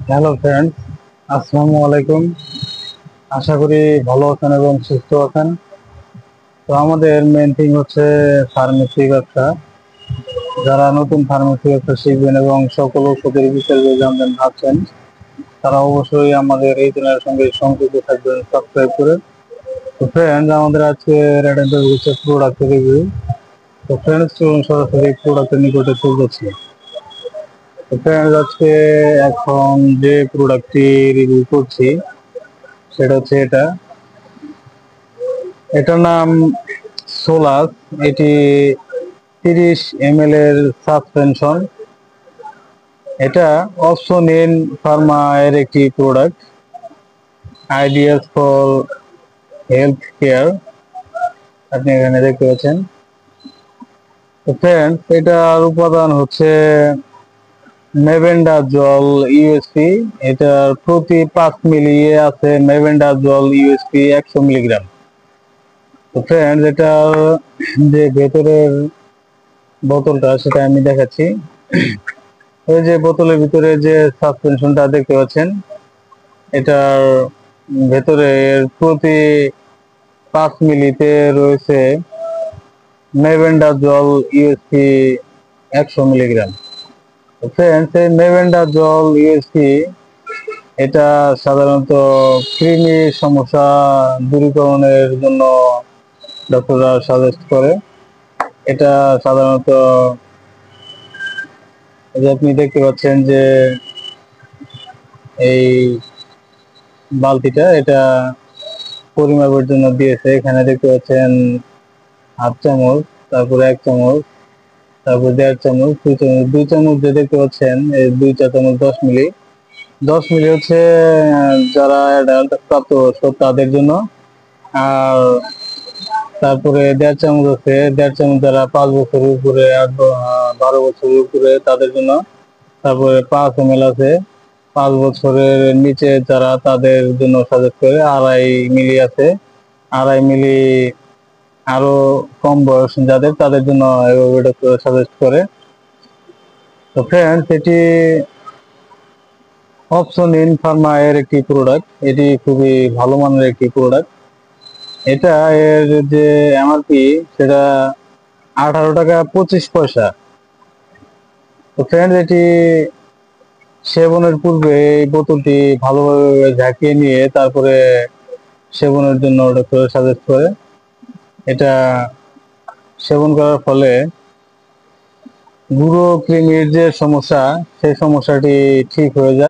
Hello friends, আসসালামু আলাইকুম। আশা করি ভালো আছেন এবং সুস্থ আছেন। তো আমাদের মেন থিং হচ্ছে ফার্মেসি ব্যবসা। যারা নতুন ফার্মেসি ব্যবসা শিখবেন এবং সকল ওষুধের বিষয়ে জানবেন ভাবছেন, তারা অবশ্যই আমাদের এই চ্যানেলের সঙ্গে সংযুক্ত থাকবেন সাবস্ক্রাইব করে। তো ফ্রেন্ডস, আমাদের আজকে রেড এন্ড হচ্ছে প্রোডাক্ট রিভিউ। তো ফ্রেন্ডস, চলুন সরাসরি প্রোডাক্টের নিকটে চলে যাচ্ছি। তো ফ্রেন্ডস, আজকে এখন যে প্রোডাক্টটি রিভিউ করছি সেটা হচ্ছে এটার নাম সোলাস। এটি 30 ml এর সাসপেনশন। এটা অপসনিন ফার্মা এর একটি product, ideas for health care. আপনি এখানে দেখতে পাচ্ছেন। তো ফ্রেন্ডস, এটার উপাদান হচ্ছে মেবেন্ডাজল ইউএসপি। এটার প্রতি 5 মিলি আছে মেবেন্ডাজল ইউএসপি 100 মিলিগ্রাম। তো ফ্রেন্ডস, এটার যে ভেতরের বোতলটা সেটা আমি দেখাচ্ছি। ওই যে বোতলের ভিতরে যে সাসপেনশনটা দেখতে পাচ্ছেন, এটার ভেতরে প্রতি 5 মিলিতে রয়েছে মেবেন্ডাজল ইউএসপি 100 মিলিগ্রাম। ফ্রেন্ডস, এই মেবেন্ডাজল ইউএসপি এটা সাধারণত কৃমি সমস্যা দূরীকরণের জন্য ডক্টররা সাজেস্ট করে। এটা সাধারণত এই যে আপনি দেখতে পাচ্ছেন যে এই বালতিটা, এটা পরিমাপের জন্য দিয়েছে। এখানে দেখতে পাচ্ছেন হাফ চামচ, তারপরে 1 চামচ, তারপর 1.5 চামচ, 2 চামচ, 2 চামচ যে দেখতে পাচ্ছেন, এই 2 চা চামচ 10 মিলি। 10 মিলি হচ্ছে যারা অ্যাডাল্ট প্রাপ্তবয়স্ক তাদের জন্য। আর তারপরে 1.5 চামচ আছে, 1.5 চামচ যারা 5 বছরের উপরে আর 12 বছরের উপরে তাদের জন্য। তারপরে 5 ml আছে 5 বছরের নিচে যারা তাদের জন্য সাজেস্ট করে। 2.5 মিলি আছে, 2.5 মিলি আরো কম বয়স যাদের তাদের জন্য এভাবে সাজেস্ট করে। তো ফ্রেন্ডস, এটি অপসনিন ফার্মা এর একটি প্রোডাক্ট। এটি খুবই ভালো মানের একটি প্রোডাক্ট। এটা এর যে এমআরপি সেটা 18 টাকা 25 পয়সা। তো ফ্রেন্ডস, এটি সেবনের পূর্বে এই বোতলটি ভালোভাবে ঝাঁকিয়ে নিয়ে তারপরে সেবনের জন্য ডক্টর সাজেস্ট করে। এটা সেবন করার ফলে গুঁড়ো কৃমির যে সমস্যা সেই সমস্যাটি ঠিক হয়ে যায়।